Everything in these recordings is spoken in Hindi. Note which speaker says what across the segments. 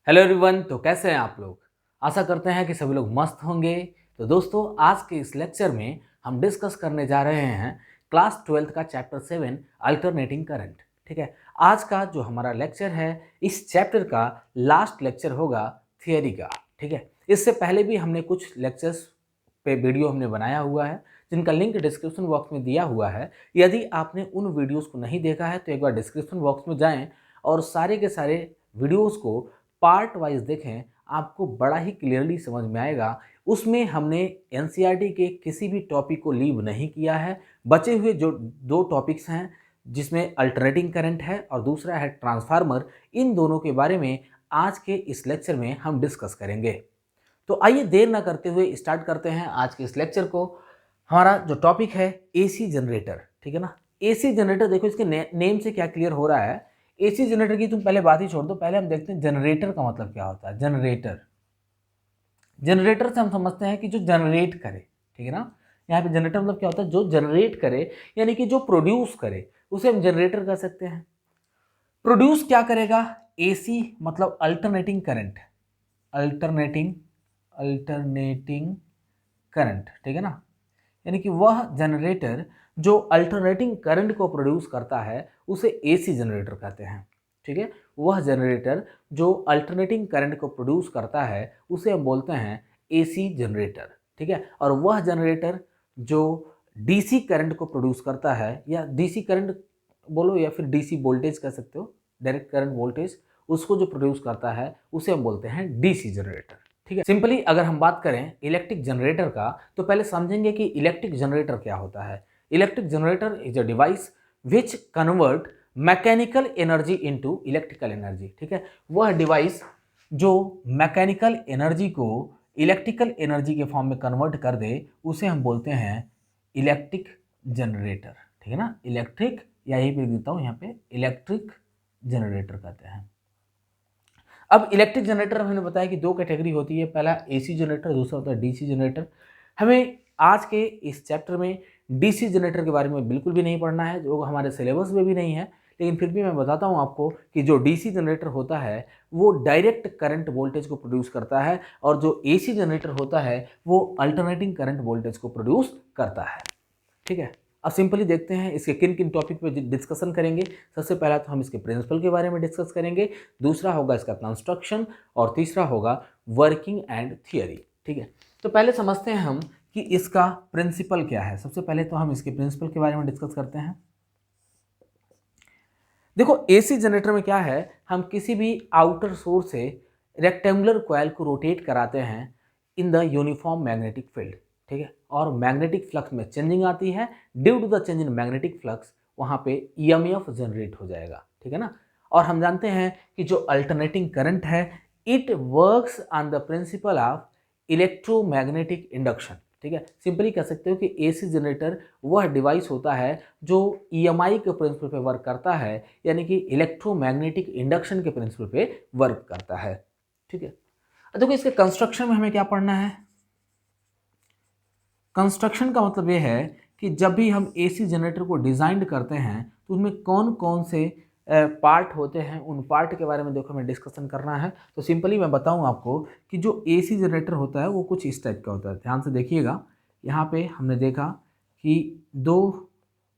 Speaker 1: Hello everyone. तो कैसे हैं आप लोग? आशा करते हैं कि सभी लोग मस्त होंगे। तो दोस्तों, आज के इस लेक्चर में हम डिस्कस करने जा रहे हैं क्लास 12th का चैप्टर 7 अल्टरनेटिंग करंट। ठीक है, आज का जो हमारा लेक्चर है इस चैप्टर का लास्ट लेक्चर होगा थियरी का। ठीक है, इससे पहले भी हमने कुछ लेक्चर्स पे वीडियो हमने बनाया हुआ है जिनका लिंक डिस्क्रिप्शन बॉक्स में दिया हुआ है। यदि आपने उन वीडियोस को नहीं देखा है तो एक बार डिस्क्रिप्शन बॉक्स में जाएं और सारे के सारे वीडियोस को पार्ट वाइज देखें, आपको बड़ा ही क्लियरली समझ में आएगा। उसमें हमने एनसीईआरटी के किसी भी टॉपिक को लीव नहीं किया है। बचे हुए जो दो टॉपिक्स हैं जिसमें अल्टरनेटिंग करंट है और दूसरा है ट्रांसफार्मर, इन दोनों के बारे में आज के इस लेक्चर में हम डिस्कस करेंगे। तो आइए देर ना करते हुए स्टार्ट करते हैं आज के इस लेक्चर को। हमारा जो टॉपिक है एसी जनरेटर। ठीक है ना, एसी जनरेटर देखो इसके नेम से क्या क्लियर हो रहा है। एसी जनरेटर की तुम पहले बात ही छोड़ दो, पहले हम देखते हैं जनरेटर का मतलब क्या होता है। जनरेटर, जनरेटर से हम समझते हैं कि जो जनरेट करे। ठीक है ना, यहाँ पे जनरेटर मतलब क्या होता है, जो जनरेट करे यानी कि जो प्रोड्यूस करे उसे हम जनरेटर कह सकते हैं। प्रोड्यूस क्या करेगा? एसी मतलब alternating current, alternating alternating current. ठीक है ना, यानी कि वह जनरेटर जो अल्टरनेटिंग करंट को प्रोड्यूस करता है उसे एसी जनरेटर कहते हैं। ठीक है, वह जनरेटर जो अल्टरनेटिंग करंट को प्रोड्यूस करता है उसे हम बोलते हैं एसी जनरेटर। ठीक है, और वह जनरेटर जो डीसी करंट को प्रोड्यूस करता है, या डीसी करंट बोलो या फिर डीसी वोल्टेज कह सकते हो, डायरेक्ट करंट वोल्टेज, उसको जो प्रोड्यूस करता है उसे हम बोलते हैं डीसी जनरेटर। ठीक है, सिंपली अगर हम बात करें इलेक्ट्रिक जनरेटर का तो पहले समझेंगे कि इलेक्ट्रिक जनरेटर क्या होता है। Electric generator is a device which convert mechanical energy into electrical energy. ठीक है, वह डिवाइस जो मैकेनिकल एनर्जी को इलेक्ट्रिकल एनर्जी के फॉर्म में कन्वर्ट कर दे उसे हम बोलते हैं इलेक्ट्रिक जनरेटर। ठीक है ना, इलेक्ट्रिक, या यही पे देता हूँ यहाँ पे, इलेक्ट्रिक जनरेटर कहते हैं। अब इलेक्ट्रिक जनरेटर हमने बताया कि दो कैटेगरी होती है, पहला एसी जनरेटर, दूसरा होता है डीसी जनरेटर। हमें आज के इस चैप्टर में डीसी जनरेटर के बारे में बिल्कुल भी नहीं पढ़ना है, जो हमारे सिलेबस में भी नहीं है, लेकिन फिर भी मैं बताता हूं आपको कि जो डीसी जनरेटर होता है वो डायरेक्ट करंट वोल्टेज को प्रोड्यूस करता है और जो एसी जनरेटर होता है वो अल्टरनेटिंग करंट वोल्टेज को प्रोड्यूस करता है। ठीक है, अब सिंपली देखते हैं इसके किन किन टॉपिक पे डिस्कशन करेंगे। सबसे पहला तो हम इसके प्रिंसिपल के बारे में डिस्कस करेंगे, दूसरा होगा इसका कंस्ट्रक्शन और तीसरा होगा वर्किंग एंड थियरी। ठीक है, तो पहले समझते हैं हम कि इसका प्रिंसिपल क्या है। सबसे पहले तो हम इसके प्रिंसिपल के बारे में डिस्कस करते हैं। देखो, एसी जनरेटर में क्या है, हम किसी भी आउटर सोर्स से रेक्टेंगुलर कॉइल को रोटेट कराते हैं in the uniform magnetic field. ठीक है, और मैग्नेटिक फ्लक्स में चेंजिंग आती है, due to the change in magnetic flux वहाँ पे ईएमएफ जनरेट हो जाएगा। ठीक है ना, और हम जानते हैं कि जो अल्टरनेटिंग करंट है it works on the principle of electromagnetic induction. ठीक है, सिंपली कह सकते हो कि एसी जनरेटर वह डिवाइस होता है जो ईएमआई के प्रिंसिपल पे वर्क करता है, यानी कि इलेक्ट्रोमैग्नेटिक इंडक्शन के प्रिंसिपल पे वर्क करता है। ठीक है, देखो इसके कंस्ट्रक्शन में हमें क्या पढ़ना है। कंस्ट्रक्शन का मतलब ये है कि जब भी हम एसी जनरेटर को डिज़ाइन करते हैं तो उसमें कौन कौन से पार्ट होते हैं, उन पार्ट के बारे में देखो हमें डिस्कशन करना है। तो सिंपली मैं बताऊं आपको कि जो एसी जनरेटर होता है वो कुछ इस टाइप का होता है। ध्यान से देखिएगा, यहाँ पे हमने देखा कि दो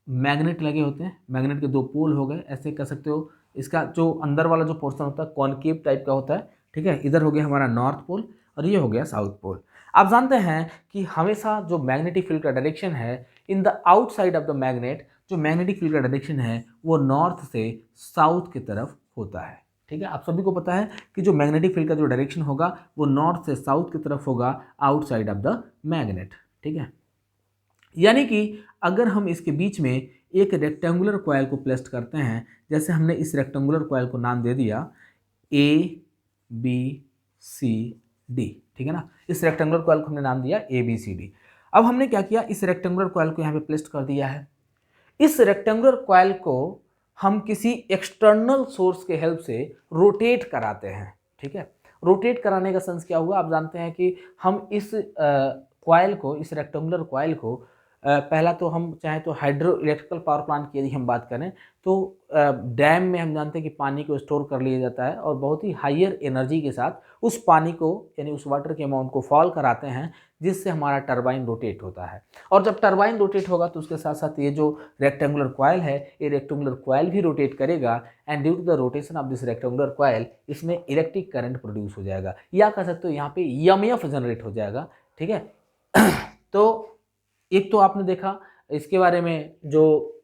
Speaker 1: मैग्नेट लगे होते हैं, मैग्नेट के दो पोल हो गए, ऐसे कह सकते हो। इसका जो अंदर वाला जो पोर्शन होता है कॉनकेव टाइप का होता है। ठीक है, इधर हो गया हमारा नॉर्थ पोल और ये हो गया साउथ पोल। आप जानते हैं कि हमेशा जो मैग्नेटिक फील्ड का डायरेक्शन है in the outside of the magnet, जो मैग्नेटिक फील्ड का डायरेक्शन है वो नॉर्थ से साउथ की तरफ होता है। ठीक है, आप सभी को पता है कि जो मैग्नेटिक फील्ड का जो डायरेक्शन होगा वो नॉर्थ से साउथ की तरफ होगा, आउटसाइड ऑफ द मैग्नेट। ठीक है, यानी कि अगर हम इसके बीच में एक रेक्टेंगुलर कॉइल को प्लेस करते हैं, जैसे हमने इस रेक्टेंगुलर कॉइल को नाम दे दिया ए बी सी डी। ठीक है ना, इस रेक्टेंगुलर कॉइल को हमने नाम दिया ए बी सी डी। अब हमने क्या किया, इस रेक्टेंगुलर कॉइल को यहाँ पे प्लेस कर दिया है। इस रेक्टेंगुलर कॉइल को हम किसी एक्सटर्नल सोर्स के हेल्प से रोटेट कराते हैं। ठीक है, रोटेट कराने का सेंस क्या हुआ, आप जानते हैं कि हम इस कॉइल को, इस रेक्टेंगुलर कॉइल को पहला तो हम चाहे तो हाइड्रो इलेक्ट्रिकल पावर प्लांट की यदि हम बात करें तो डैम में हम जानते हैं कि पानी को स्टोर कर लिया जाता है और बहुत ही हायर एनर्जी के साथ उस पानी को यानी उस वाटर के अमाउंट को फॉल कराते हैं, जिससे हमारा टरबाइन रोटेट होता है। और जब टरबाइन रोटेट होगा तो उसके साथ साथ ये जो रेक्टेंगुलर कॉइल है, ये रेक्टेंगुलर कॉइल भी रोटेट करेगा and due to the rotation of this rectangular coil इसमें इलेक्ट्रिक करंट प्रोड्यूस हो जाएगा, या कह सकते हो यहाँ पे ईएमएफ जनरेट हो जाएगा। ठीक है तो एक तो आपने देखा इसके बारे में जो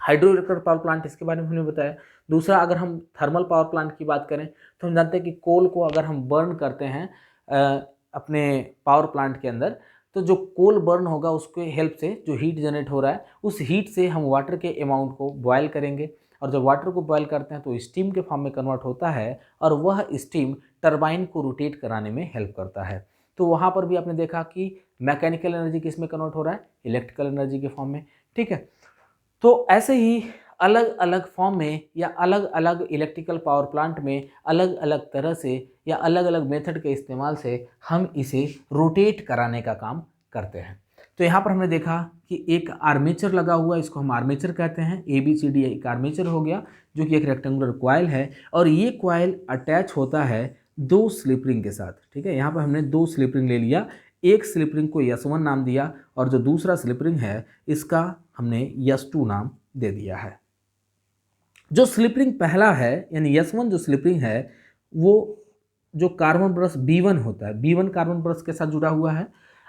Speaker 1: हाइड्रो इलेक्ट्रिक पावर प्लांट, इसके बारे में हमने बताया। दूसरा, अगर हम थर्मल पावर प्लांट की बात करें तो हम जानते हैं कि कोल को अगर हम बर्न करते हैं अपने पावर प्लांट के अंदर, तो जो कोल बर्न होगा उसके हेल्प से जो हीट जनरेट हो रहा है उस हीट से हम वाटर के अमाउंट को बॉयल करेंगे, और जब वाटर को बॉयल करते हैं तो स्टीम के फॉर्म में कन्वर्ट होता है और वह स्टीम टरबाइन को रोटेट कराने में हेल्प करता है। तो वहाँ पर भी आपने देखा कि मैकेनिकल एनर्जी किस में कन्वर्ट हो रहा है, इलेक्ट्रिकल एनर्जी के फॉर्म में। ठीक है, तो ऐसे ही अलग अलग फॉर्म में या अलग अलग इलेक्ट्रिकल पावर प्लांट में अलग अलग तरह से या अलग अलग मेथड के इस्तेमाल से हम इसे रोटेट कराने का काम करते हैं। तो यहाँ पर हमने देखा कि एक आर्मेचर लगा हुआ, इसको हम आर्मेचर कहते हैं। ABCD एक आर्मेचर हो गया जो कि एक रेक्टेंगुलर कॉइल है, और ये कॉइल अटैच होता है दो स्लिप रिंग के साथ। ठीक है, यहाँ पर हमने दो स्लिप रिंग ले लिया, एक स्लिप रिंग को S1 नाम दिया और जो दूसरा स्लिप रिंग है इसका हमने S2 नाम दे दिया है। जो स्लिप रिंग पहला है यानी S1 जो स्लिप रिंग है वो जो कार्बन ब्रश B1 होता है, B1 कार्बन ब्रश के साथ जुड़ा हुआ है।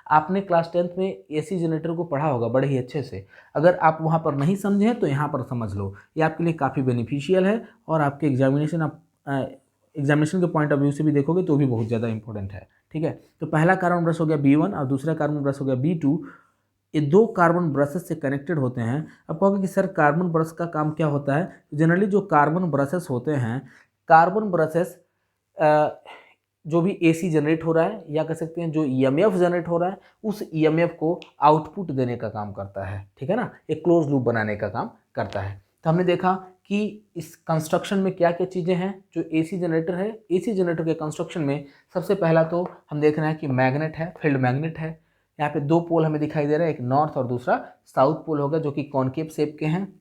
Speaker 1: आपने क्लास 10th में AC जनरेटर को पढ़ा होगा बड़े ही अच्छे से। अगर आप वहाँ पर नहीं समझे तो यहाँ पर समझ लो, ये आपके लिए काफ़ी बेनिफिशियल है और आपके एग्जामिनेशन के पॉइंट ऑफ व्यू से भी देखोगे तो भी बहुत ज़्यादा इंपॉर्टेंट है। ठीक है, तो पहला कार्बन ब्रश हो गया B1 और दूसरा कार्बन ब्रश हो गया B2। ये दो कार्बन ब्रशेस से कनेक्टेड होते हैं। अब कहोगे कि सर कार्बन ब्रश का काम क्या होता है? जनरली जो कार्बन ब्रशेस होते हैं, कार्बन ब्रशेस जो भी AC जनरेट हो रहा है या कह सकते हैं जो EMF जनरेट हो रहा है उस EMF को आउटपुट देने का काम करता है। ठीक है ना, एक क्लोज लूप बनाने का काम करता है। तो हमने देखा कि इस कंस्ट्रक्शन में क्या क्या चीज़ें हैं। जो AC जनरेटर है, AC जनरेटर के कंस्ट्रक्शन में सबसे पहला तो हम देख रहे हैं कि मैग्नेट है, फील्ड मैग्नेट है। यहाँ पे दो पोल हमें दिखाई दे रहा है, एक नॉर्थ और दूसरा साउथ पोल होगा जो कि कॉनकेव शेप के हैं।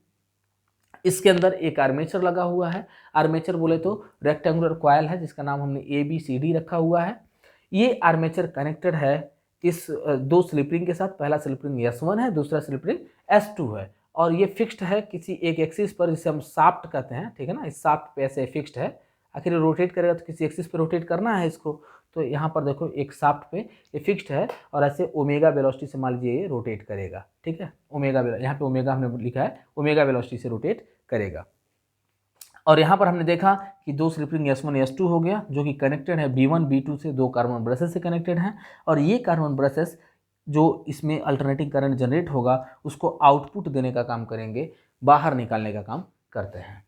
Speaker 1: इसके अंदर एक आर्मेचर लगा हुआ है। आर्मेचर बोले तो रेक्टेंगुलर कॉइल है जिसका नाम हमने ABCD रखा हुआ है। ये आर्मेचर कनेक्टेड है इस दो स्लिप रिंग के साथ। पहला स्लिप रिंग S1 है, दूसरा स्लिप रिंग S2 है, और ये फिक्स्ड है किसी एक एक्सिस पर जिसे हम शाफ्ट कहते हैं। ठीक है ना, इस शाफ्ट पे ऐसे फिक्स्ड है। आखिर ये रोटेट करेगा तो किसी एक्सिस पे रोटेट करना है इसको, तो यहाँ पर देखो एक शाफ्ट पे ये फिक्स्ड है और ऐसे ओमेगा वेलोसिटी से मान लीजिए ये रोटेट करेगा। ठीक है, ओमेगा, यहाँ पे ओमेगा हमने लिखा है, ओमेगा वेलोसिटी से रोटेट करेगा। और यहाँ पर हमने देखा कि दो स्लिप रिंग S1 S2 हो गया जो कि कनेक्टेड है B1 B2 से, दो कार्बन ब्रशेस से कनेक्टेड हैं, और ये कार्बन ब्रशेस जो इसमें अल्टरनेटिंग करंट जनरेट होगा उसको आउटपुट देने का काम करेंगे, बाहर निकालने का काम करते हैं।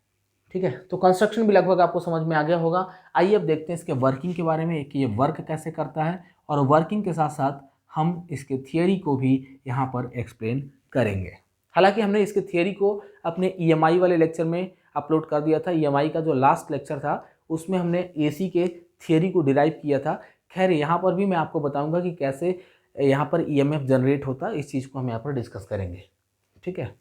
Speaker 1: ठीक है, तो कंस्ट्रक्शन भी लगभग आपको समझ में आ गया होगा। आइए अब देखते हैं इसके वर्किंग के बारे में कि ये वर्क कैसे करता है, और वर्किंग के साथ साथ हम इसके थियरी को भी यहाँ पर एक्सप्लेन करेंगे। हालांकि हमने इसके थियरी को अपने EMI वाले लेक्चर में अपलोड कर दिया था। EMI का जो लास्ट लेक्चर था उसमें हमने AC के थियरी को डिराइव किया था। खैर यहाँ पर भी मैं आपको बताऊँगा कि कैसे यहाँ पर EMF जनरेट होता है, इस चीज़ को हम यहाँ पर डिस्कस करेंगे। ठीक है,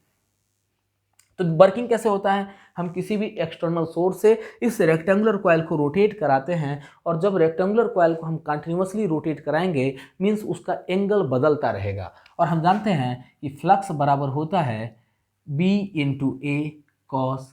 Speaker 1: तो वर्किंग कैसे होता है, हम किसी भी एक्सटर्नल सोर्स से इस रेक्टेंगुलर कॉइल को रोटेट कराते हैं, और जब रेक्टेंगुलर कॉइल को हम कंटिन्यूसली रोटेट कराएंगे मींस उसका एंगल बदलता रहेगा। और हम जानते हैं कि फ्लक्स बराबर होता है B × A cos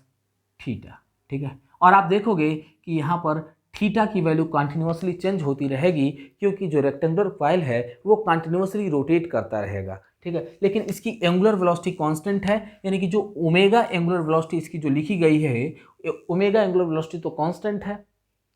Speaker 1: थीटा। ठीक है, और आप देखोगे कि यहाँ पर थीटा की वैल्यू कंटिन्यूसली चेंज होती रहेगी क्योंकि जो रेक्टेंगुलर कॉइल है वो कंटिन्यूसली रोटेट करता रहेगा। ठीक है, लेकिन इसकी एंगुलर वेलोसिटी कांस्टेंट है, यानी कि जो ओमेगा एंगुलर वेलोसिटी इसकी जो लिखी गई है, ओमेगा एंगुलर वेलोसिटी तो कांस्टेंट है,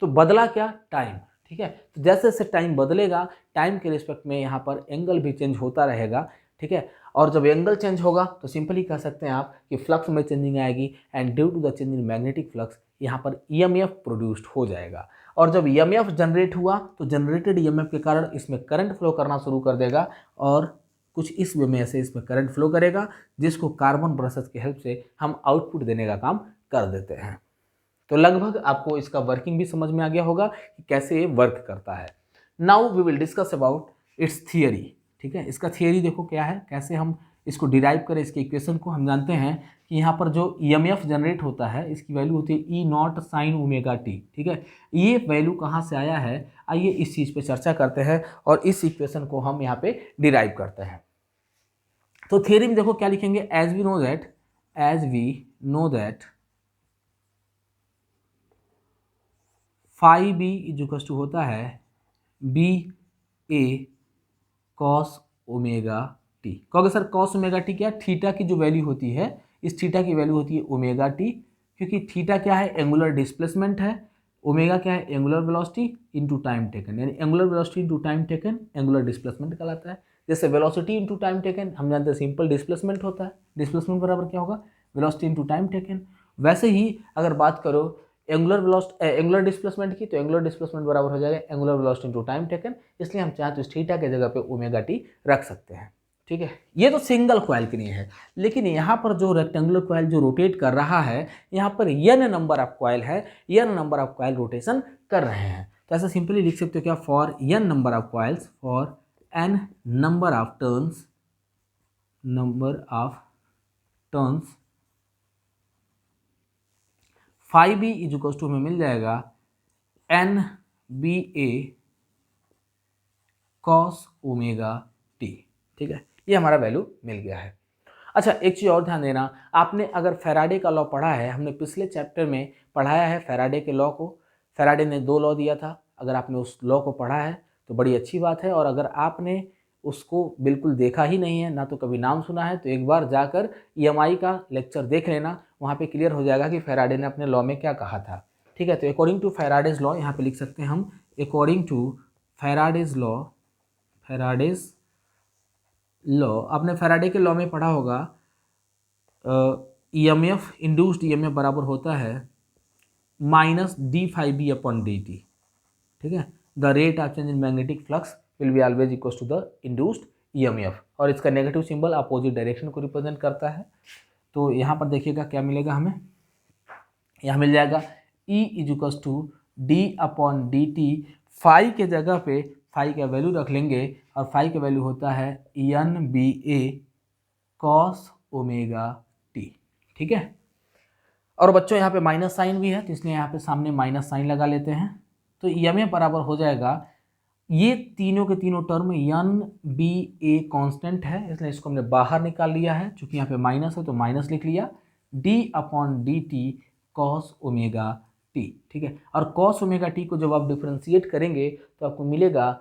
Speaker 1: तो बदला क्या, टाइम। ठीक है, तो जैसे जैसे टाइम बदलेगा टाइम के रिस्पेक्ट में यहाँ पर एंगल भी चेंज होता रहेगा। ठीक है, और जब एंगल चेंज होगा तो सिंपली कह सकते हैं आप कि फ्लक्स में चेंजिंग आएगी, and due to the change in magnetic flux यहाँ पर EMF प्रोड्यूस्ड हो जाएगा। और जब EMF जनरेट हुआ तो जनरेटेड EMF के कारण इसमें करंट फ्लो करना शुरू कर देगा, और कुछ इस वे में ऐसे इसमें करंट फ्लो करेगा जिसको कार्बन ब्रशेस की हेल्प से हम आउटपुट देने का काम कर देते हैं। तो लगभग आपको इसका वर्किंग भी समझ में आ गया होगा कि कैसे ये वर्क करता है। Now we will discuss about its theory. ठीक है। इसका थियरी देखो क्या है, कैसे हम इसको डिराइव करें इसके इक्वेशन को। हम जानते हैं कि यहाँ पर जो EMF जनरेट होता है इसकी वैल्यू होती है E not sine omega T, ठीक है। ये वैल्यू कहाँ से आया है, आइए इस चीज़ पे चर्चा करते हैं और इस इक्वेशन को हम यहाँ पे डिराइव करते हैं। तो थियरी में देखो क्या लिखेंगे, as we know that phi B is to होता है B A cos omega T. कहोगे सर कॉस ओमेगा टी क्या, थीटा की जो वैल्यू होती है, इस थीटा की वैल्यू होती है ओमेगा टी, क्योंकि थीटा क्या है, एंगुलर डिस्प्लेसमेंट है, ओमेगा क्या है, angular velocity into time taken, यानी angular velocity into time taken angular displacement कहलाता है। जैसे वेलोसिटी इनटू टाइम टेकन हम जानते हैं सिंपल डिस्प्लेसमेंट होता है, डिस्प्लेसमेंट बराबर क्या होगा, वेलोसिटी इनटू टाइम टेकन। वैसे ही अगर बात करो एंगुलर डिस्प्लेसमेंट की, तो एंगुलर डिस्प्लेसमेंट बराबर हो जाएगा angular velocity into time taken, इसलिए हम चाहें तो इस थीटा के जगह पे ओमेगा टी रख सकते हैं, ठीक है। ये तो सिंगल कॉइल के लिए है, लेकिन यहाँ पर जो रेक्टेंगुलर कॉइल जो रोटेट कर रहा है, यहाँ पर n नंबर ऑफ कॉइल है, n number of coil rotation कर रहे हैं। तो ऐसा सिंपली लिख सकते हो क्या, for n number of coils, for n number of turns phi B is equal to हमें मिल जाएगा N B A cos omega T, ठीक है। ये हमारा वैल्यू मिल गया है। अच्छा एक चीज़ और ध्यान देना, आपने अगर फैराडे का लॉ पढ़ा है, हमने पिछले चैप्टर में पढ़ाया है फैराडे के लॉ को। फैराडे ने 2 लॉ दिया था, अगर आपने उस लॉ को पढ़ा है तो बड़ी अच्छी बात है, और अगर आपने उसको बिल्कुल देखा ही नहीं है, ना तो कभी नाम सुना है, तो एक बार जाकर EMI का लेक्चर देख लेना, वहाँ पे क्लियर हो जाएगा कि फैराडे ने अपने लॉ में क्या कहा था, ठीक है। तो अकॉर्डिंग टू फैराडेज लॉ यहाँ पे लिख सकते हैं हम, अकॉर्डिंग टू फैराडेज लॉ, आपने फैराडे के लॉ में पढ़ा होगा, EMF इंड्यूस्ड EMF बराबर होता है minus D phi B upon D T, ठीक है। The rate of change in magnetic flux will be always equal to the induced EMF, और इसका नेगेटिव सिंबल अपोजिट डायरेक्शन को रिप्रेजेंट करता है। तो यहाँ पर देखिएगा क्या मिलेगा हमें, यहाँ मिल जाएगा E is equal to D upon D T, phi के जगह पे फाई का वैल्यू रख लेंगे, और फाई का वैल्यू होता है N B A cos omega T, ठीक है। और बच्चों यहाँ पे माइनस साइन भी है, तो इसलिए यहाँ पे सामने माइनस साइन लगा लेते हैं। तो EMF बराबर हो जाएगा, ये तीनों के तीनों term N B A constant है, इसलिए इसको हमने बाहर निकाल लिया है, चूँकि यहाँ पे माइनस है तो माइनस लिख लिया, D upon D T cos omega T, ठीक है। और कॉस ओमेगा टी को जब आप डिफ्रेंशिएट करेंगे तो आपको मिलेगा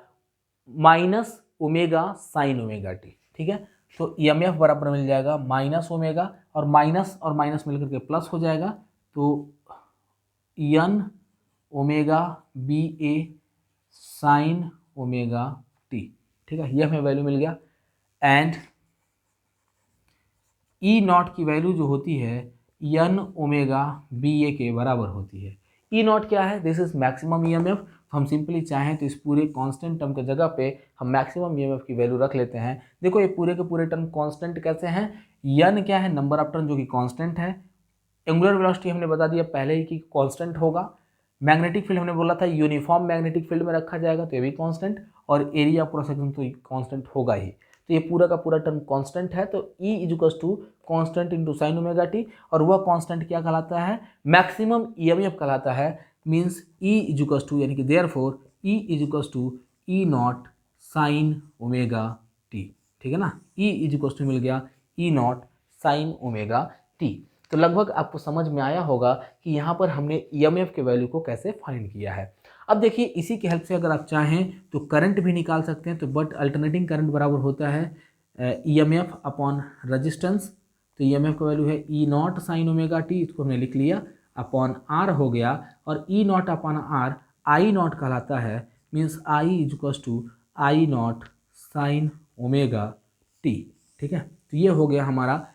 Speaker 1: minus omega sine omega T, ठीक है। तो EMF बराबर मिल जाएगा माइनस ओमेगा, और माइनस मिलकर के प्लस हो जाएगा, तो एन ओमेगा बी ए साइन ओमेगा टी, ठीक है। ये हमें वैल्यू मिल गया। एंड ई नॉट की वैल्यू जो होती है एन ओमेगा बी ए के बराबर होती है। ई नॉट क्या है, दिस इज मैक्सिमम EMF। हम सिंपली चाहें तो इस पूरे कांस्टेंट टर्म के जगह पे हम मैक्सिमम EMF की वैल्यू रख लेते हैं। देखो ये पूरे के पूरे टर्म कांस्टेंट कैसे हैं, एन क्या है, नंबर ऑफ टर्न जो कि कांस्टेंट है, एंगुलर वेलोसिटी हमने बता दिया पहले ही कि कांस्टेंट होगा, मैग्नेटिक फील्ड हमने बोला था यूनिफॉर्म मैग्नेटिक फील्ड में रखा जाएगा तो ये भी कांस्टेंट, और एरिया क्रॉस सेक्शन तो कांस्टेंट होगा ही। तो ये पूरा का पूरा टर्म कांस्टेंट है, तो E is equal to constant into sine omega T, और वह कांस्टेंट क्या कहलाता है, मैक्सिमम EMF कहलाता है। Means E is equal to, यानी कि therefore E is equal to E not sine omega T, ठीक है ना। E इज इक्वल टू मिल गया E not sine omega T. तो लगभग आपको समझ में आया होगा कि यहाँ पर हमने EMF के वैल्यू को कैसे फाइंड किया है। अब देखिए इसी की हेल्प से अगर आप चाहें तो करंट भी निकाल सकते हैं, तो बट अल्टरनेटिंग करंट बराबर होता है EMF अपॉन रजिस्टेंस। तो EMF का वैल्यू है E not sine omega T, इसको हमने लिख लिया, अपॉन आर हो गया, और E naught upon R I naught कहलाता है, means I is equal to I naught sine omega T, ठीक है। तो ये हो गया हमारा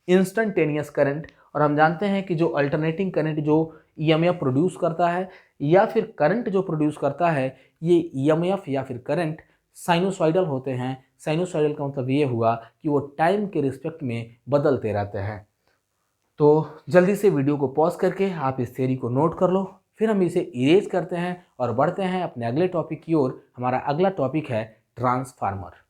Speaker 1: इंस्टेंटेनियस करंट। और हम जानते हैं कि जो अल्टरनेटिंग करंट जो EMF प्रोड्यूस करता है या फिर करंट जो प्रोड्यूस करता है, ये EMF या फिर करंट साइनोसॉइडल होते हैं। साइनोसॉइडल का मतलब ये हुआ कि वो टाइम के रिस्पेक्ट में बदलते रहते हैं। तो जल्दी से वीडियो को पॉज करके आप इस थ्योरी को नोट कर लो, फिर हम इसे इरेज करते हैं और बढ़ते हैं अपने अगले टॉपिक की ओर। हमारा अगला टॉपिक है transformer.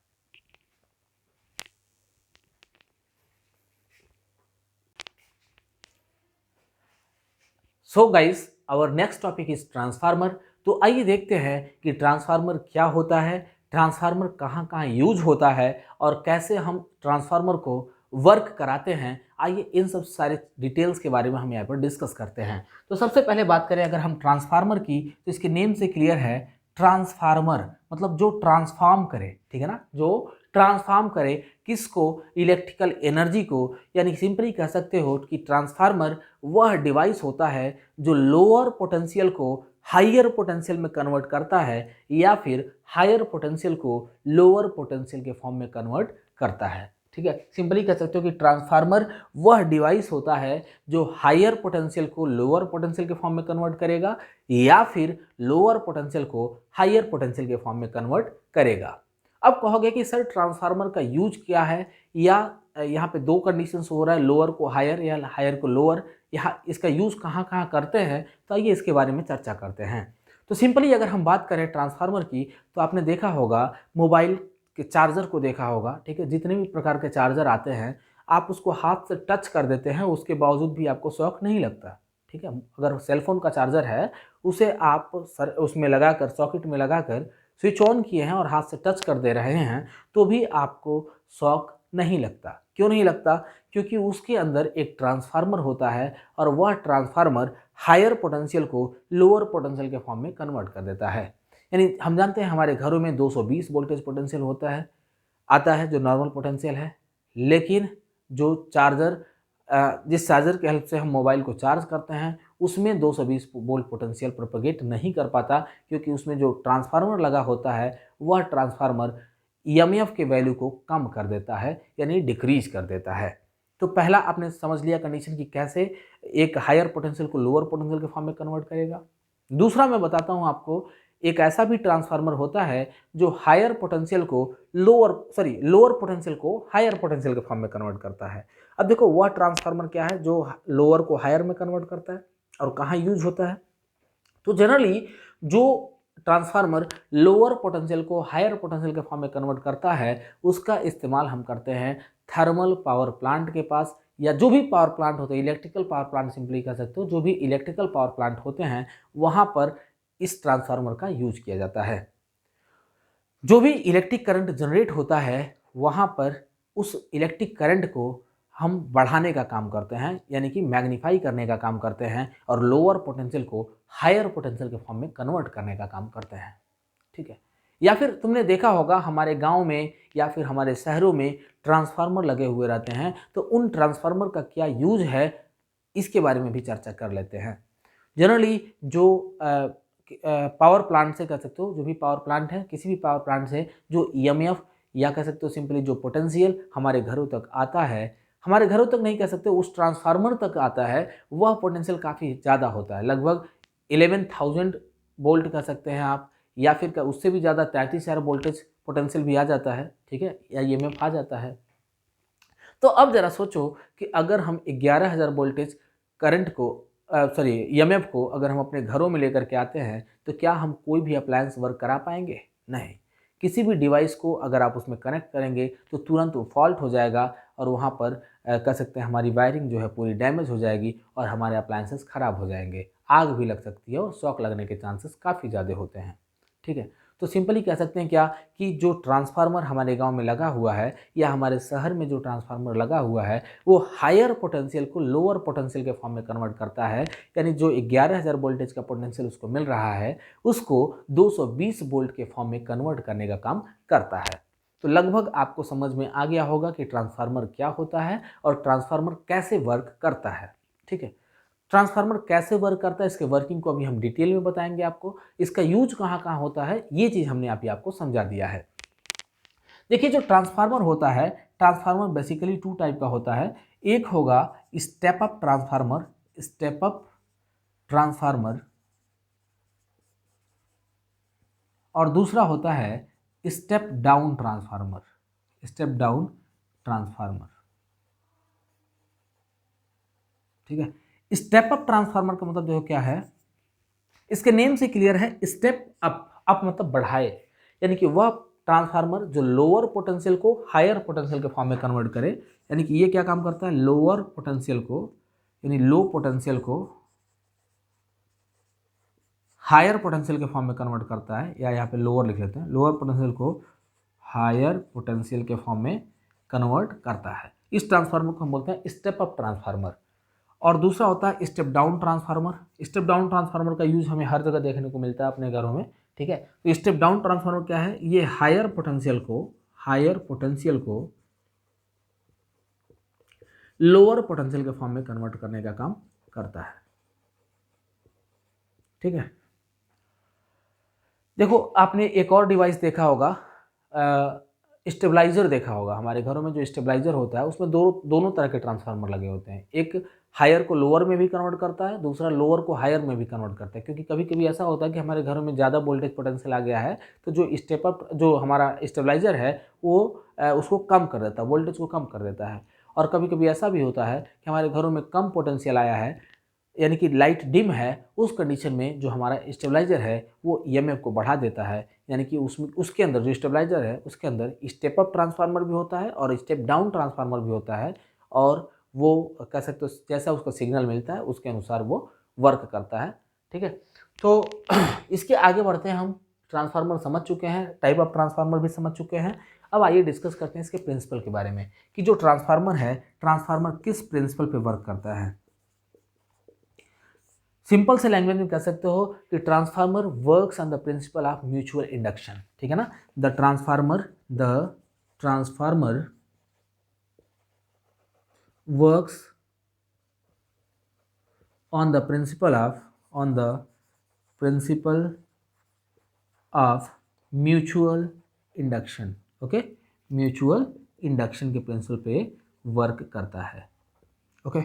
Speaker 1: So guys, our next topic is transformer. तो आइए देखते हैं कि ट्रांसफार्मर क्या होता है, ट्रांसफार्मर कहाँ कहाँ यूज होता है और कैसे हम ट्रांसफार्मर को वर्क कराते हैं। आइए इन सब सारे डिटेल्स के बारे में हम यहाँ पर डिस्कस करते हैं। तो सबसे पहले बात करें अगर हम ट्रांसफार्मर की, तो इसके नेम से क्लियर है, ट्रांसफार्मर मतलब जो ट्रांसफॉर्म करे, ठीक है ना, जो ट्रांसफॉर्म करे किसको, इलेक्ट्रिकल एनर्जी को। यानी सिंपली कह सकते हो कि ट्रांसफार्मर वह डिवाइस होता है जो लोअर पोटेंशियल को हायर पोटेंशियल में कन्वर्ट करता है या फिर हायर पोटेंशियल को लोअर पोटेंशियल के फॉर्म में कन्वर्ट करता है। ठीक है, सिंपली कह सकते हो कि ट्रांसफार्मर वह डिवाइस होता है जो हायर पोटेंशियल को लोअर पोटेंशियल के फॉर्म में कन्वर्ट करेगा या फिर लोअर पोटेंशियल को हायर पोटेंशियल के फॉर्म में कन्वर्ट करेगा। अब कहोगे कि सर ट्रांसफार्मर का यूज क्या है, या यहाँ पे दो कंडीशंस हो रहा है, लोअर को हायर या हायर को लोअर, यहाँ इसका यूज कहाँ कहाँ करते हैं, तो आइए इसके बारे में चर्चा करते हैं। तो सिंपली अगर हम बात करें ट्रांसफार्मर की, तो आपने देखा होगा मोबाइल के चार्जर को देखा होगा, ठीक है, जितने भी प्रकार के चार्जर आते हैं आप उसको हाथ से टच कर देते हैं, उसके बावजूद भी आपको शॉक नहीं लगता। ठीक है, अगर सेलफोन का चार्जर है उसे आप उसमें लगाकर, सॉकेट में लगाकर स्विच ऑन किए हैं और हाथ से टच कर दे रहे हैं तो भी आपको शॉक नहीं लगता। क्यों नहीं लगता? क्योंकि उसके अंदर एक ट्रांसफार्मर होता है और वह ट्रांसफार्मर हायर पोटेंशियल को लोअर पोटेंशियल के फॉर्म में कन्वर्ट कर देता है। यानी हम जानते हैं हमारे घरों में 220 वोल्टेज पोटेंशियल होता है, आता है जो नॉर्मल पोटेंशियल है, लेकिन जो चार्जर जिस चार्जर की हेल्प से हम मोबाइल को चार्ज करते हैं उसमें 220 वोल्ट पोटेंशियल प्रोपेगेट नहीं कर पाता, क्योंकि उसमें जो ट्रांसफार्मर लगा होता है वह ट्रांसफार्मर ईएमएफ के वैल्यू को कम कर देता है, यानी डिक्रीज कर देता है। तो पहला आपने समझ लिया कंडीशन कि कैसे एक हायर पोटेंशियल को लोअर पोटेंशियल के फॉर्म में कन्वर्ट करेगा। दूसरा मैं बताता हूँ आपको, एक ऐसा भी ट्रांसफार्मर होता है जो हायर पोटेंशियल को लोअर पोटेंशियल को हायर पोटेंशियल के फॉर्म में कन्वर्ट करता है। अब देखो वह ट्रांसफार्मर क्या है जो लोअर को हायर में कन्वर्ट करता है और कहाँ यूज होता है। तो जनरली जो ट्रांसफार्मर लोअर पोटेंशियल को हायर पोटेंशियल के फॉर्म में कन्वर्ट करता है उसका इस्तेमाल हम करते हैं थर्मल पावर प्लांट के पास, या जो भी पावर प्लांट होते हैं, इलेक्ट्रिकल पावर प्लांट सिंपली कह सकते हो, जो भी इलेक्ट्रिकल पावर प्लांट होते हैं वहाँ पर इस ट्रांसफार्मर का यूज किया जाता है। जो भी इलेक्ट्रिक करंट जनरेट होता है वहाँ पर उस इलेक्ट्रिक करंट को हम बढ़ाने का काम करते हैं, यानी कि मैग्नीफाई करने का काम करते हैं और लोअर पोटेंशियल को हायर पोटेंशियल के फॉर्म में कन्वर्ट करने का काम करते हैं। ठीक है, या फिर तुमने देखा होगा हमारे गांव में या फिर हमारे शहरों में ट्रांसफार्मर लगे हुए रहते हैं, तो उन ट्रांसफार्मर का क्या यूज है इसके बारे में भी चर्चा कर लेते हैं। जनरली जो पावर प्लांट से कह सकते हो, जो भी पावर प्लांट है, किसी भी पावर प्लांट से जो ईएमएफ या कह सकते हो सिंपली जो पोटेंशियल हमारे घरों तक आता है, हमारे घरों तक नहीं कह सकते, उस ट्रांसफार्मर तक आता है, वह पोटेंशियल काफ़ी ज़्यादा होता है, लगभग 11,000 वोल्ट कह सकते हैं आप, या फिर उससे भी ज़्यादा 33,000 वोल्टेज पोटेंशियल भी आ जाता है। ठीक है, या ईएमएफ आ जाता है। तो अब ज़रा सोचो कि अगर हम 11,000 वोल्टेज करंट को ईएमएफ को अगर हम अपने घरों में लेकर के आते हैं तो क्या हम कोई भी अप्लायंस वर्क करा पाएंगे? नहीं। किसी भी डिवाइस को अगर आप उसमें कनेक्ट करेंगे तो तुरंत वो फॉल्ट हो जाएगा और वहाँ पर कह सकते हैं हमारी वायरिंग जो है पूरी डैमेज हो जाएगी और हमारे अप्लायंसेस ख़राब हो जाएंगे, आग भी लग सकती है और शॉक लगने के चांसेस काफ़ी ज़्यादा होते हैं। ठीक है, तो सिंपली कह सकते हैं क्या कि जो ट्रांसफार्मर हमारे गांव में लगा हुआ है या हमारे शहर में जो ट्रांसफार्मर लगा हुआ है वो हायर पोटेंशियल को लोअर पोटेंशियल के फॉर्म में कन्वर्ट करता है, यानी जो 11,000 वोल्टेज का पोटेंशियल उसको मिल रहा है उसको 220 वोल्ट के फॉर्म में कन्वर्ट करने का काम करता है। तो लगभग आपको समझ में आ गया होगा कि ट्रांसफार्मर क्या होता है और ट्रांसफार्मर कैसे वर्क करता है। ठीक है, ट्रांसफार्मर कैसे वर्क करता है इसके वर्किंग को अभी हम डिटेल में बताएंगे आपको, इसका यूज कहाँ कहाँ होता है ये चीज़ हमने अभी आपको समझा दिया है। देखिए जो ट्रांसफार्मर होता है, ट्रांसफार्मर बेसिकली 2 टाइप का होता है। एक होगा step up transformer, step up transformer, और दूसरा होता है step down transformer, step down transformer. ठीक है, स्टेप अप ट्रांसफार्मर का मतलब देखो क्या है, इसके नेम से क्लियर है, स्टेप अप, अप मतलब बढ़ाए, यानी कि वह ट्रांसफार्मर जो लोअर पोटेंशियल को हायर पोटेंशियल के फॉर्म में कन्वर्ट करे, यानी कि ये क्या काम करता है, लोअर पोटेंशियल को यानी लो पोटेंशियल को हायर पोटेंशियल के फॉर्म में कन्वर्ट करता है, या यहाँ पे लोअर लिख लेते हैं, लोअर पोटेंशियल को हायर पोटेंशियल के फॉर्म में कन्वर्ट करता है। इस ट्रांसफार्मर को हम बोलते हैं स्टेप अप ट्रांसफार्मर। और दूसरा होता है step down transformer. Step down transformer का यूज हमें हर जगह देखने को मिलता है अपने घरों में, ठीक है। तो स्टेप डाउन ट्रांसफार्मर क्या है, ये हायर पोटेंशियल को लोअर पोटेंशियल के फॉर्म में कन्वर्ट करने का काम करता है, ठीक है। देखो आपने एक और डिवाइस देखा होगा, स्टेबलाइजर देखा होगा। हमारे घरों में जो स्टेबलाइजर होता है उसमें दोनों तरह के ट्रांसफार्मर लगे होते हैं। एक हायर को लोअर में भी कन्वर्ट करता है, दूसरा लोअर को हायर में भी कन्वर्ट करता है। क्योंकि कभी कभी ऐसा होता है कि हमारे घरों में ज़्यादा वोल्टेज पोटेंशियल आ गया है, तो जो स्टेप अप जो हमारा स्टेबलाइजर है वो उसको कम कर देता है, वोल्टेज को कम कर देता है। और कभी कभी ऐसा भी होता है कि हमारे घरों में कम पोटेंशियल आया है, यानी कि लाइट डिम है, उस कंडीशन में जो हमारा स्टेबलाइजर है वो ईएमएफ को बढ़ा देता है। यानी कि उसमें उसके अंदर जो स्टेबलाइजर है उसके अंदर स्टेप अप ट्रांसफार्मर भी होता है और स्टेप डाउन ट्रांसफार्मर भी होता है, और वो कह सकते हो जैसा उसका सिग्नल मिलता है उसके अनुसार वो वर्क करता है, ठीक है। तो इसके आगे बढ़ते हैं, हम ट्रांसफार्मर समझ चुके हैं, टाइप ऑफ ट्रांसफार्मर भी समझ चुके हैं। अब आइए डिस्कस करते हैं इसके प्रिंसिपल के बारे में, कि जो ट्रांसफार्मर है, ट्रांसफार्मर किस प्रिंसिपल पे वर्क करता है। सिंपल से लैंग्वेज में कह सकते हो कि transformer works on the principle of mutual induction, ठीक है ना। The transformer works on the principle of mutual induction, okay, mutual induction के प्रिंसिपल पे वर्क करता है, ओके।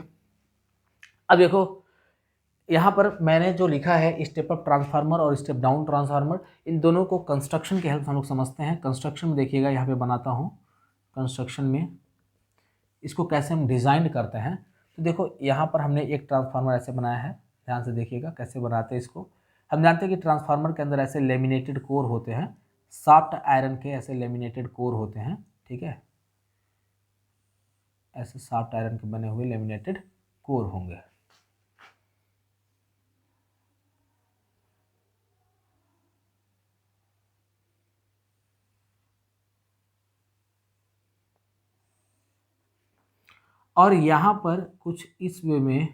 Speaker 1: अब देखो यहाँ पर मैंने जो लिखा है स्टेप अप ट्रांसफार्मर और स्टेप डाउन ट्रांसफार्मर, इन दोनों को कंस्ट्रक्शन के हेल्प से हम लोग समझते हैं। कंस्ट्रक्शन में देखिएगा, यहाँ पे बनाता हूँ, कंस्ट्रक्शन में इसको कैसे हम डिज़ाइन करते हैं। तो देखो यहाँ पर हमने एक ट्रांसफार्मर ऐसे बनाया है, ध्यान से देखिएगा कैसे बनाते हैं इसको। हम जानते हैं कि ट्रांसफार्मर के अंदर ऐसे लेमिनेटेड कोर होते हैं, सॉफ्ट आयरन के ऐसे लेमिनेटेड कोर होते हैं, ठीक है, ऐसे सॉफ्ट आयरन के बने हुए लेमिनेटेड कोर होंगे। और यहाँ पर कुछ इस वे में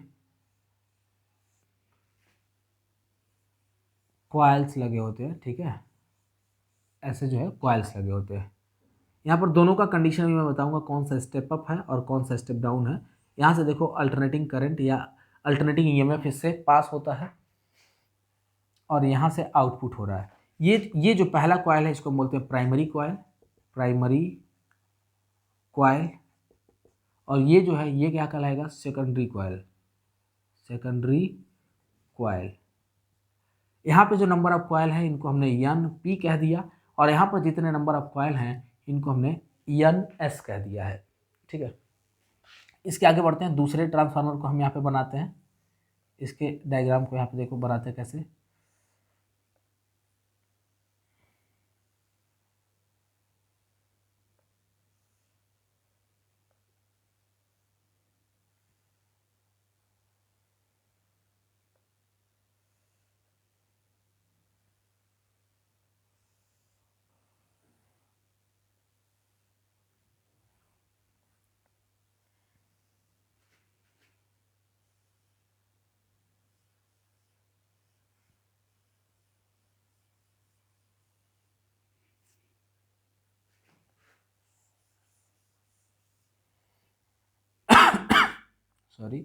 Speaker 1: कॉइल्स लगे होते हैं, ठीक है, ऐसे जो है कॉइल्स लगे होते हैं। यहाँ पर दोनों का कंडीशन भी मैं बताऊंगा, कौन सा स्टेप अप है और कौन सा स्टेप डाउन है। यहाँ से देखो अल्टरनेटिंग करंट या अल्टरनेटिंग ईएमएफ इससे पास होता है और यहाँ से आउटपुट हो रहा है। ये जो पहला कॉइल है इसको बोलते हैं प्राइमरी कॉइल, और ये जो है ये क्या कहलाएगा, सेकेंडरी कॉइल। यहाँ पे जो नंबर ऑफ कॉइल है इनको हमने एन पी कह दिया, और यहाँ पर जितने नंबर ऑफ कॉइल हैं इनको हमने एन एस कह दिया है, ठीक है। इसके आगे बढ़ते हैं, दूसरे ट्रांसफार्मर को हम यहाँ पे बनाते हैं। इसके डायग्राम को यहाँ पे देखो बनाते हैं कैसे। सॉरी,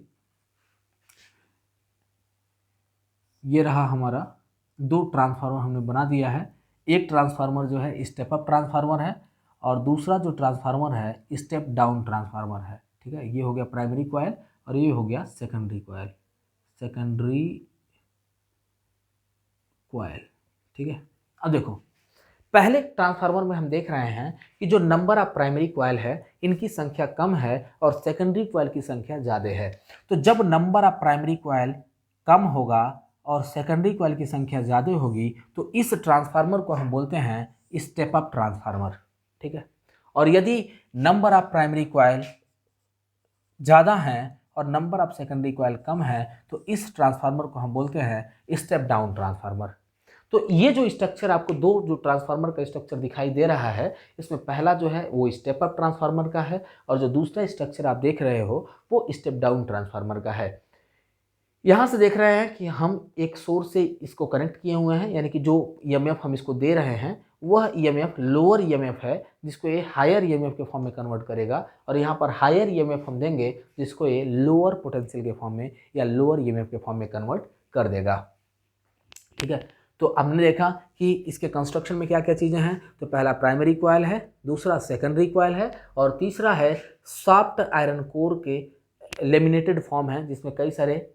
Speaker 1: ये रहा हमारा दो ट्रांसफार्मर हमने बना दिया है। एक ट्रांसफार्मर जो है स्टेप अप ट्रांसफार्मर है और दूसरा जो ट्रांसफार्मर है स्टेप डाउन ट्रांसफार्मर है, ठीक है। ये हो गया प्राइमरी कॉइल और ये हो गया सेकेंडरी कॉइल, ठीक है। अब देखो पहले ट्रांसफार्मर में हम देख रहे हैं कि जो नंबर ऑफ प्राइमरी कॉइल है इनकी संख्या कम है और सेकेंडरी कॉइल की संख्या ज़्यादा है। तो जब नंबर ऑफ प्राइमरी कॉइल कम होगा और सेकेंडरी कॉइल की संख्या ज़्यादा होगी तो इस ट्रांसफार्मर को हम बोलते हैं स्टेप अप ट्रांसफार्मर, ठीक है। और यदि नंबर ऑफ प्राइमरी कॉइल ज़्यादा हैं और नंबर ऑफ सेकेंडरी कॉइल कम है तो इस ट्रांसफार्मर को हम बोलते हैं स्टेप डाउन ट्रांसफार्मर। तो ये जो स्ट्रक्चर आपको दो जो ट्रांसफार्मर का स्ट्रक्चर दिखाई दे रहा है, इसमें पहला जो है वो स्टेप अप ट्रांसफार्मर का है और जो दूसरा स्ट्रक्चर आप देख रहे हो वो स्टेप डाउन ट्रांसफार्मर का है। यहाँ से देख रहे हैं कि हम एक सोर्स से इसको कनेक्ट किए हुए हैं, यानी कि जो ईएमएफ हम इसको दे रहे हैं वह ईएमएफ लोअर ईएमएफ है जिसको ये हायर ईएमएफ के फॉर्म में कन्वर्ट करेगा, और यहाँ पर हायर ईएमएफ हम देंगे जिसको ये लोअर पोटेंशियल के फॉर्म में या लोअर ईएमएफ के फॉर्म में कन्वर्ट कर देगा। ठीक है, तो हमने देखा कि इसके कंस्ट्रक्शन में क्या क्या चीज़ें हैं। तो पहला प्राइमरी कॉइल है, दूसरा सेकेंडरी कॉइल है और तीसरा है सॉफ्ट आयरन कोर के लेमिनेटेड फॉर्म है जिसमें कई सारे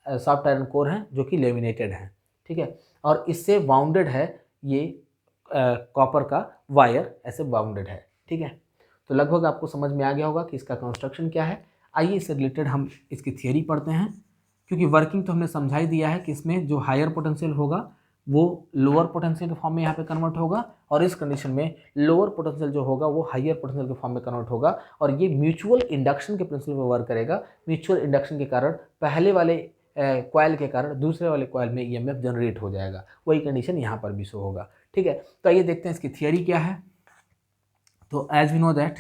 Speaker 1: सॉफ्ट आयरन कोर हैं जो कि लेमिनेटेड हैं। ठीक है, और इससे बाउंडेड है ये कॉपर का वायर ऐसे बाउंडेड है। ठीक है, तो लगभग आपको समझ में आ गया होगा कि इसका कंस्ट्रक्शन क्या है। आइए इससे रिलेटेड हम इसकी थियरी पढ़ते हैं, क्योंकि वर्किंग तो हमने समझा ही दिया है कि इसमें जो हायर पोटेंशियल होगा वो लोअर पोटेंशियल के फॉर्म में यहाँ पे कन्वर्ट होगा, और इस कंडीशन में लोअर पोटेंशियल जो होगा वो हायर पोटेंशियल के फॉर्म में कन्वर्ट होगा, और ये म्यूचुअल इंडक्शन के प्रिंसिपल पर वर्क करेगा। म्यूचुअल इंडक्शन के कारण पहले वाले कॉइल के कारण दूसरे वाले कॉइल में ईएमएफ जनरेट हो जाएगा, वही कंडीशन यहाँ पर भी शो होगा। ठीक है, तो आइए देखते हैं इसकी थियरी क्या है। तो एज वी नो दैट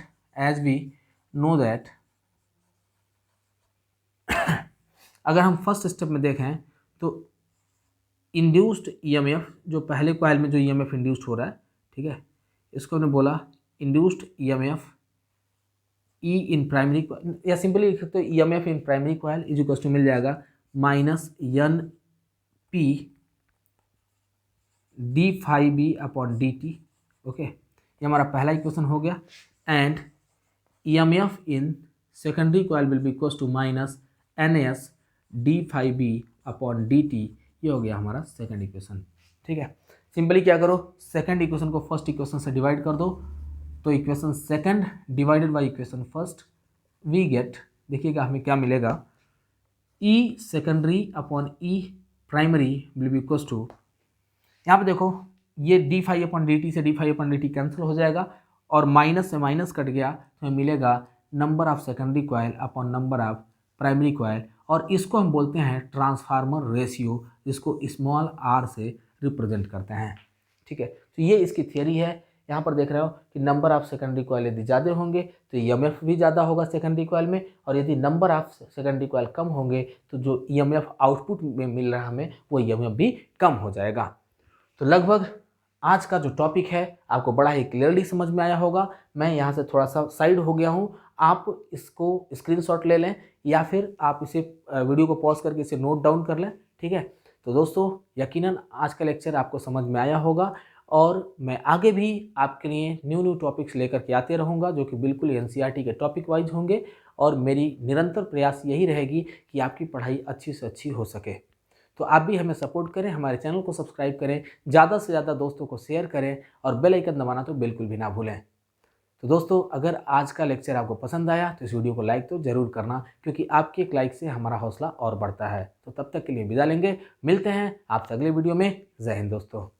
Speaker 1: अगर हम फर्स्ट स्टेप में देखें तो इंड्यूस्ड ईएमएफ जो पहले कॉइल में जो ईएमएफ इंड्यूस्ड हो रहा है, ठीक है, इसको हमने बोला induced EMF E in primary, या सिंपली लिख सकते हो EMF in primary coil is equal to मिल जाएगा minus N P D phi B upon D T. Okay, ये हमारा पहला इक्वेशन हो गया। And EMF in secondary coil will be equal to minus N S D phi B upon D T, ये हो गया हमारा सेकंड इक्वेशन। ठीक है, सिंपली क्या करो, सेकंड इक्वेशन को फर्स्ट इक्वेशन से डिवाइड कर दो, तो equation second divided by equation first we get, देखिएगा हमें क्या मिलेगा, E secondary upon E primary will be equal to, यहाँ पे देखो ये D phi upon D T से D phi upon D T cancel हो जाएगा और माइनस से माइनस कट गया तो हमें मिलेगा number of secondary coil upon number of primary coil, और इसको हम बोलते हैं ट्रांसफार्मर रेशियो, जिसको स्मॉल आर से रिप्रेजेंट करते हैं। ठीक है, तो ये इसकी थियरी है। यहाँ पर देख रहे हो कि नंबर ऑफ सेकेंडरी कॉइल यदि ज़्यादा होंगे तो ईएमएफ भी ज़्यादा होगा सेकेंडरी कॉइल में, और यदि नंबर ऑफ सेकेंडरी कॉइल कम होंगे तो जो ईएमएफ आउटपुट में मिल रहा है हमें वो ईएमएफ भी कम हो जाएगा। तो लगभग आज का जो टॉपिक है आपको बड़ा ही क्लियरली समझ में आया होगा। मैं यहाँ से थोड़ा सा साइड हो गया हूँ, आप इसको स्क्रीनशॉट ले लें या फिर आप इसे वीडियो को पॉज करके इसे नोट डाउन कर लें। ठीक है, तो दोस्तों यकीनन आज का लेक्चर आपको समझ में आया होगा, और मैं आगे भी आपके लिए न्यू टॉपिक्स लेकर के आते रहूँगा जो कि बिल्कुल एनसीईआरटी के टॉपिक वाइज होंगे, और मेरी निरंतर प्रयास यही रहेगी कि आपकी पढ़ाई अच्छी से अच्छी हो सके। तो आप भी हमें सपोर्ट करें, हमारे चैनल को सब्सक्राइब करें, ज़्यादा से ज़्यादा दोस्तों को शेयर करें और बेल आइकन दबाना तो बिल्कुल भी ना भूलें। तो दोस्तों अगर आज का लेक्चर आपको पसंद आया तो इस वीडियो को लाइक तो ज़रूर करना, क्योंकि आपके एक लाइक से हमारा हौसला और बढ़ता है। तो तब तक के लिए विदा लेंगे, मिलते हैं आपसे अगले वीडियो में। जय हिंद दोस्तों।